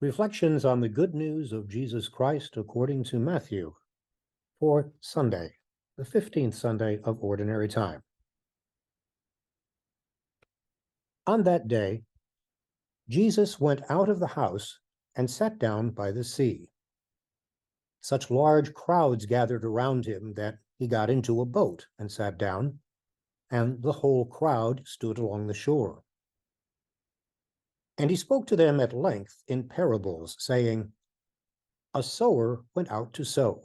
Reflections on the Good News of Jesus Christ according to Matthew for Sunday, the 15th Sunday of Ordinary Time. On that day, Jesus went out of the house and sat down by the sea. Such large crowds gathered around him that he got into a boat and sat down, and the whole crowd stood along the shore. And he spoke to them at length in parables, saying, "A sower went out to sow.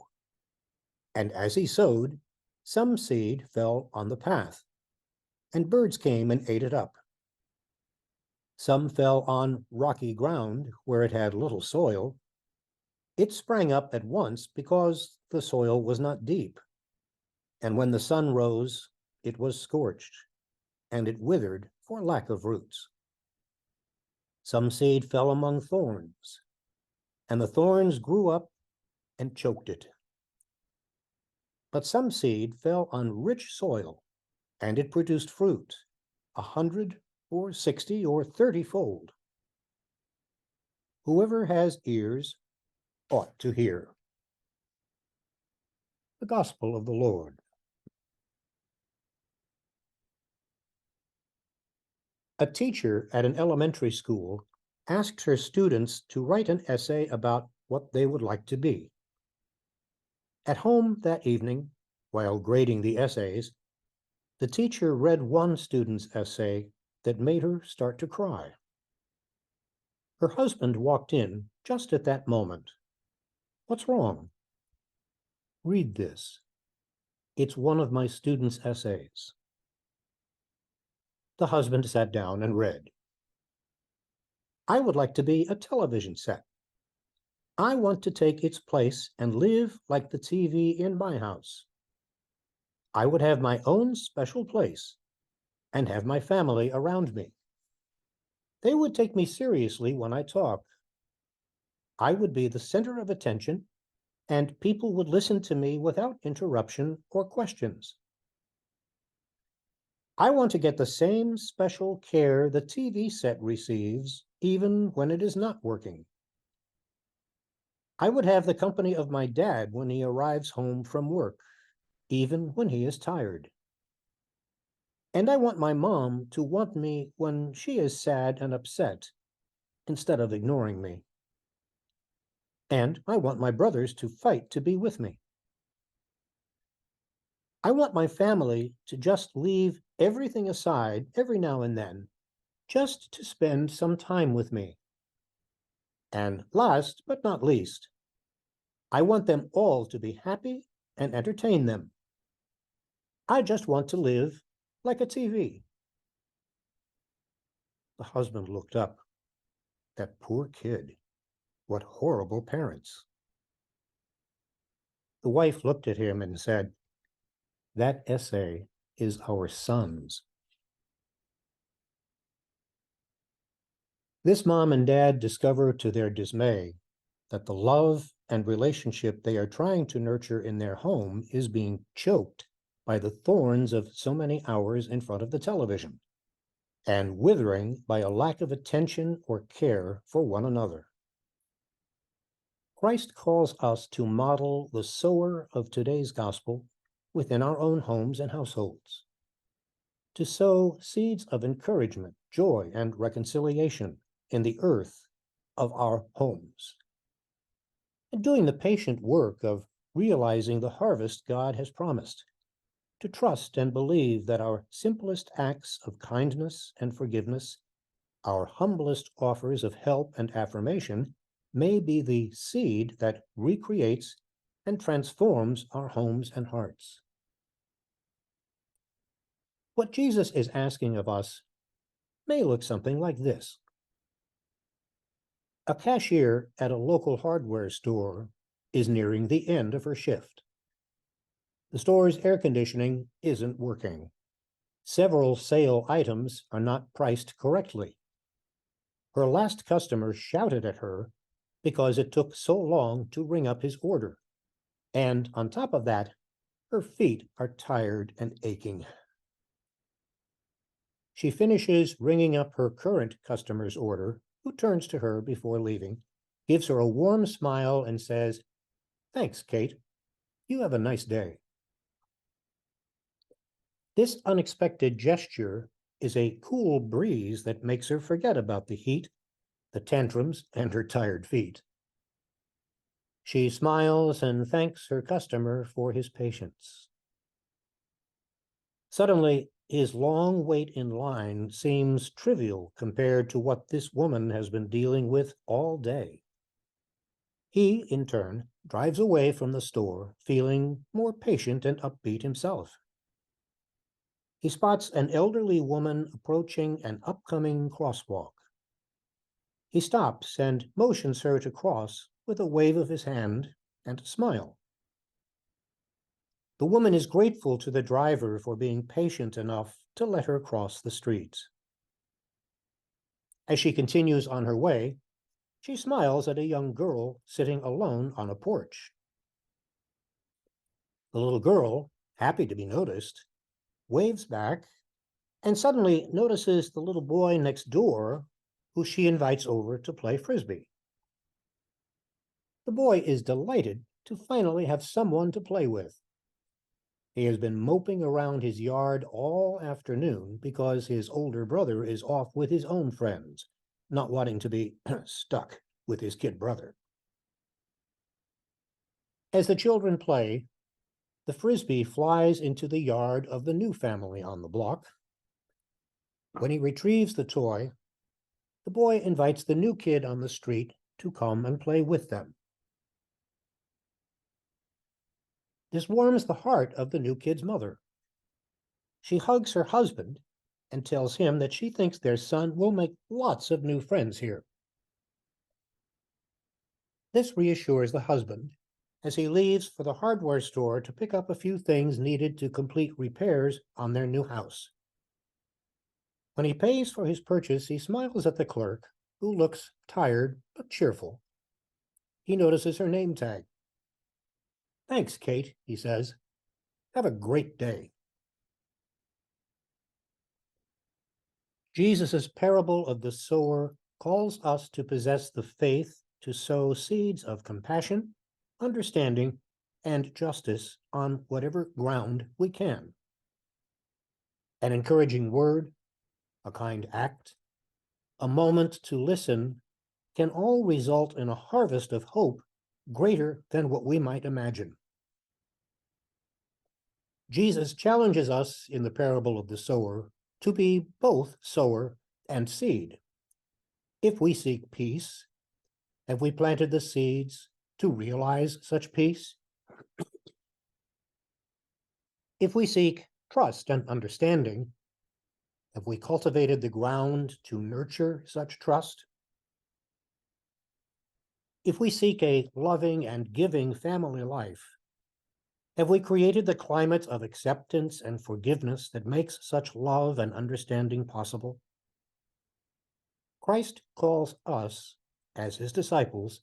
And as he sowed, some seed fell on the path, and birds came and ate it up. Some fell on rocky ground where it had little soil. It sprang up at once because the soil was not deep. And when the sun rose, it was scorched, and it withered for lack of roots. Some seed fell among thorns, and the thorns grew up and choked it. But some seed fell on rich soil, and it produced fruit, 100 or 60 or 30-fold. Whoever has ears ought to hear." The Gospel of the Lord. A teacher at an elementary school asked her students to write an essay about what they would like to be. At home that evening, while grading the essays, the teacher read one student's essay that made her start to cry. Her husband walked in just at that moment. "What's wrong?" "Read this. It's one of my students' essays." The husband sat down and read. "I would like to be a television set. I want to take its place and live like the TV in my house. I would have my own special place and have my family around me. They would take me seriously when I talk. I would be the center of attention, and people would listen to me without interruption or questions. I want to get the same special care the TV set receives, even when it is not working. I would have the company of my dad when he arrives home from work, even when he is tired. And I want my mom to want me when she is sad and upset, instead of ignoring me. And I want my brothers to fight to be with me. I want my family to just leave everything aside every now and then, just to spend some time with me. And last but not least, I want them all to be happy and entertain them. I just want to live like a TV." The husband looked up. That poor kid. What horrible parents. The wife looked at him and said, "That essay is our son's." This mom and dad discover to their dismay that the love and relationship they are trying to nurture in their home is being choked by the thorns of so many hours in front of the television, and withering by a lack of attention or care for one another. Christ calls us to model the sower of today's gospel within our own homes and households, to sow seeds of encouragement, joy, and reconciliation in the earth of our homes, and doing the patient work of realizing the harvest God has promised, to trust and believe that our simplest acts of kindness and forgiveness, our humblest offers of help and affirmation, may be the seed that recreates and transforms our homes and hearts. What Jesus is asking of us may look something like this. A cashier at a local hardware store is nearing the end of her shift. The store's air conditioning isn't working. Several sale items are not priced correctly. Her last customer shouted at her because it took so long to ring up his order. And on top of that, her feet are tired and aching. She finishes ringing up her current customer's order, who turns to her before leaving, gives her a warm smile and says, "Thanks, Kate. You have a nice day." This unexpected gesture is a cool breeze that makes her forget about the heat, the tantrums, and her tired feet. She smiles and thanks her customer for his patience. Suddenly, his long wait in line seems trivial compared to what this woman has been dealing with all day. He, in turn, drives away from the store feeling more patient and upbeat himself. He spots an elderly woman approaching an upcoming crosswalk. He stops and motions her to cross with a wave of his hand and a smile. The woman is grateful to the driver for being patient enough to let her cross the street. As she continues on her way, she smiles at a young girl sitting alone on a porch. The little girl, happy to be noticed, waves back and suddenly notices the little boy next door, who she invites over to play frisbee. The boy is delighted to finally have someone to play with. He has been moping around his yard all afternoon because his older brother is off with his own friends, not wanting to be stuck with his kid brother. As the children play, the frisbee flies into the yard of the new family on the block. When he retrieves the toy, the boy invites the new kid on the street to come and play with them. This warms the heart of the new kid's mother. She hugs her husband and tells him that she thinks their son will make lots of new friends here. This reassures the husband as he leaves for the hardware store to pick up a few things needed to complete repairs on their new house. When he pays for his purchase, he smiles at the clerk, who looks tired but cheerful. He notices her name tag. "Thanks, Kate," he says. "Have a great day." Jesus' parable of the sower calls us to possess the faith to sow seeds of compassion, understanding, and justice on whatever ground we can. An encouraging word, a kind act, a moment to listen can all result in a harvest of hope greater than what we might imagine. Jesus challenges us in the parable of the sower to be both sower and seed. If we seek peace, have we planted the seeds to realize such peace? If we seek trust and understanding, have we cultivated the ground to nurture such trust? If we seek a loving and giving family life, have we created the climate of acceptance and forgiveness that makes such love and understanding possible? Christ calls us, as his disciples,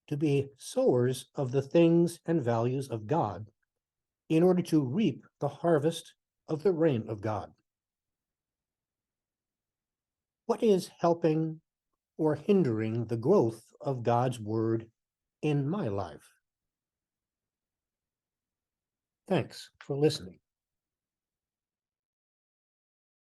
to be sowers of the things and values of God in order to reap the harvest of the reign of God. What is helping or hindering the growth of God's word in my life? Thanks for listening.